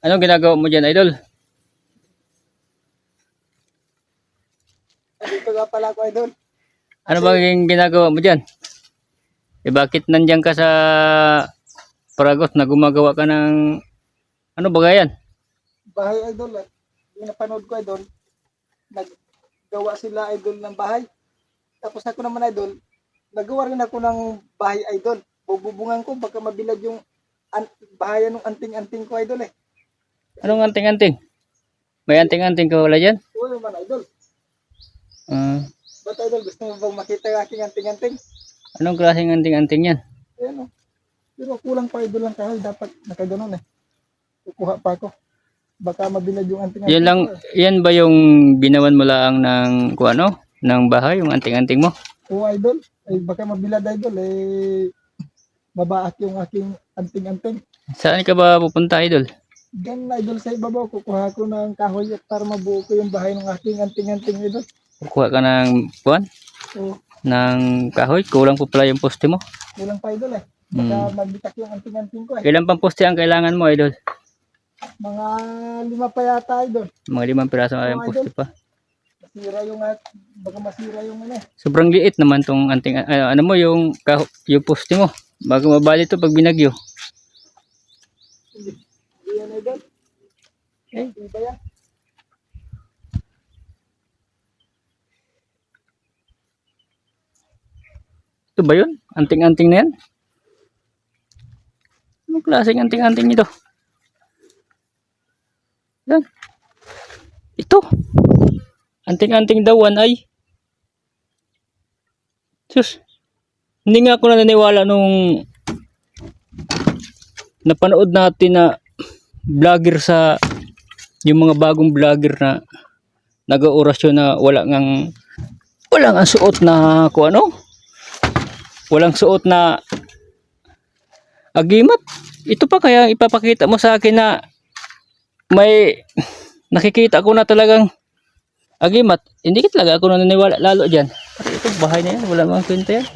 Anong ginagawa mo dyan, idol? Dito nga pala ako, idol. Ano ba yung ginagawa mo dyan? Bakit nandyan ka sa Paragot na gumagawa ka ng ano ba yan? Bahay, idol. Yung napanood ko, idol, naggawa sila, idol, ng bahay. Tapos ako naman, idol, nagawa rin ako ng bahay, idol. Bububungan ko, baka mabilad yung bahayan ng anting-anting ko, idol, eh. Anong anting-anting? May anting-anting ka wala dyan? Oo naman, idol. Ba't, idol, gusto mo bang makita yung aking anting-anting? Anong klaseng anting-anting yan? Ayan, o. Pero kulang pa, idol, lang kahoy. Dapat nakaganon, eh. Kukuha pa ako. Baka mabilad yung anting-anting Yan lang, ko, eh. yan ba yung ginawan mo lang ng kung ano? Ng bahay, yung anting-anting mo? Oo, idol. Eh, baka mabilad, idol, eh. Mabaak yung aking anting-anting. Saan ka ba pupunta, idol? Diyan, idol, sa ibabaw, kukuha ko ng kahoy at para mabuo ko yung bahay ng aking anting-anting, idol. Kukuha ka ng buwan? Oo, Ng kahoy? Kulang po pala yung poste mo. kulang pa, idol, eh. Baka magbitak yung anting-anting ko, eh. Ilan pang poste ang kailangan mo, idol? Mga 5 pa yata, idol. Mga 5 piraso nga yung Oo, poste pa. Masira yung baka masira yung ano, eh. Sobrang liit naman tong anting ano mo yung yung poste mo. Bago mabali to pag binagyo. Hindi yan, idol. Eh, di ba yan? Ito ba yun? Anting-anting na yan? Anong klaseng anting-anting ito? Yan. Ito. Anting-anting daw ay. Sus. Hindi nga ako naniniwala nung napanood natin na vlogger sa yung mga bagong vlogger na nag-orasyon na wala ngang suot na kung ano. Walang suot na agimat. Ito pa kaya ipapakita mo sa akin na may nakikita ko na talagang agimat. Hindi talaga ako naniniwala lalo dyan. Kasi itong bahay na yan, wala mga kwenta yan.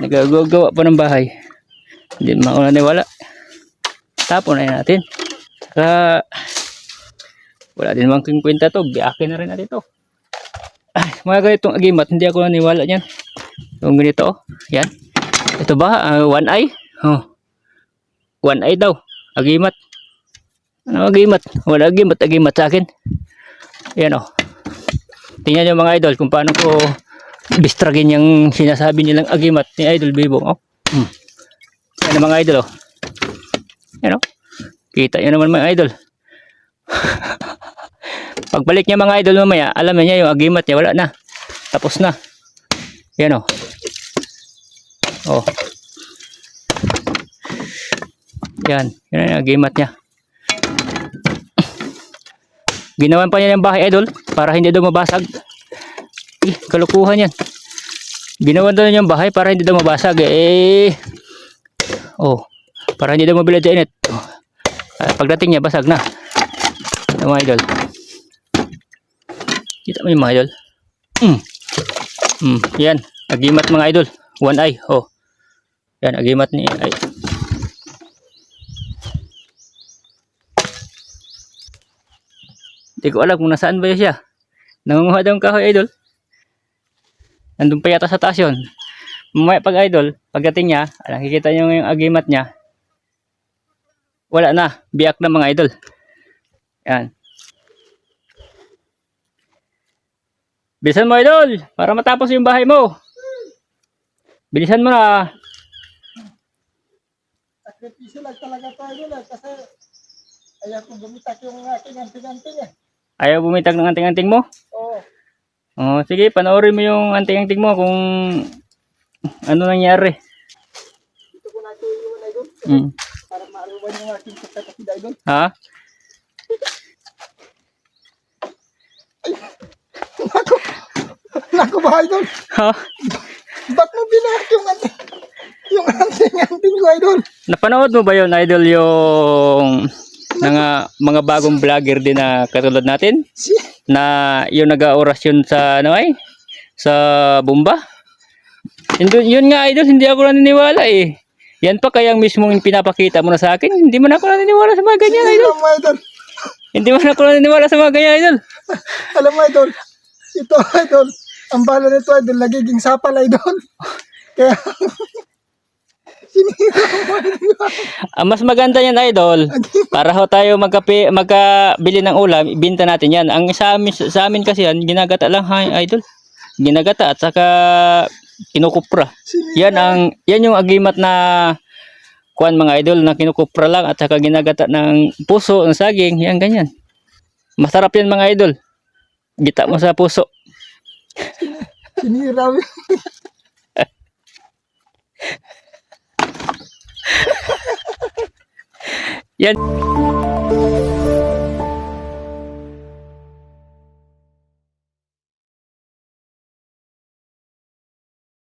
Nagagawa pa ng bahay. Hindi naman ako naniniwala. Tapon na yan natin. Saka wala din naman kwenta to. Biakin na rin natin to. Ay, mga ganitong agimat, hindi ako naniniwala dyan. Yung ganito, oh. Yan. Ito ba? One eye? Oh. One eye daw. Agimat. Ano agimat? Wala agimat sa akin. Yan, oh. Tingnan nyo mga idol kung paano ko bistragin yung sinasabi nilang agimat ni Idol Bibong. Oh. Yan mga idol. Oh. Yan, oh. Kita nyo naman mga idol. Pagbalik niya mga idol mamaya, alam niya yung agimat niya. Wala na. Tapos na. Yan, oh. Oh. Yan. Yan ang agimat niya. Ginawan pa niya ng bahay idol para hindi daw mabasag. Kalukuhan yan. Ginawan daw niya ng bahay para hindi daw mabasag. Oh, para hindi daw mabilad sa init. Pagdating niya basag na. Mga idol. Kita mo yung mga idol. Yan. Agimat mga idol. One eye. Oh. Yan. Agimat ni ay. Hindi ko alam kung nasaan ba siya. Nangunguha daw ang kahoy idol. Nandun pa yata sa taas yun. Mamaya pag idol, pagdating niya, nakikita nyo yung agimat niya. Wala na. Biyak na mga idol. Yan. Bilisan mo idol. Para matapos yung bahay mo. Bilisan mo na. Sakripisyo lang talaga tayo lang kasi ayaw kong gumitak yung aking anting-anting, eh. Ayaw bumitag ng anting-anting mo? Oo. Oh, sige, panoorin mo yung anting-anting mo kung ano nangyari. Dito ko natin yung idol. Para maaruban yung aking pagkakasida, idol. Ha? Naku ba, idol? Ha? Ba't mo binak yung anting-anting ko, idol? Napanood mo ba yun, idol, yung mga bagong vlogger din na katulad natin? Na yung nag-orasyon sa ano ay? Sa bomba? Yun nga idol, hindi ako naniniwala eh. Yan pa kaya mismo yung pinapakita mo na sa akin. Hindi man ako naniniwala sa mga ganyan, idol. Alam mo, idol. Hindi man ako naniniwala sa mga ganyan, idol. Alam mo, idol. Ito, idol. Ang bala nito, idol. Nagiging sapal, idol. Kaya, Mas maganda yan, idol. Para ho tayo magkabili ng ulam, ibenta natin yan. Ang sa amin kasi yan, ginagata lang, ha, idol. Ginagata at saka kinukupra. Yan yung agimat na kuan mga idol na kinukupra lang at saka ginagata ng puso, ng saging, yan ganyan. Masarap yan mga idol. Gita mo sa puso. sinira. Yan.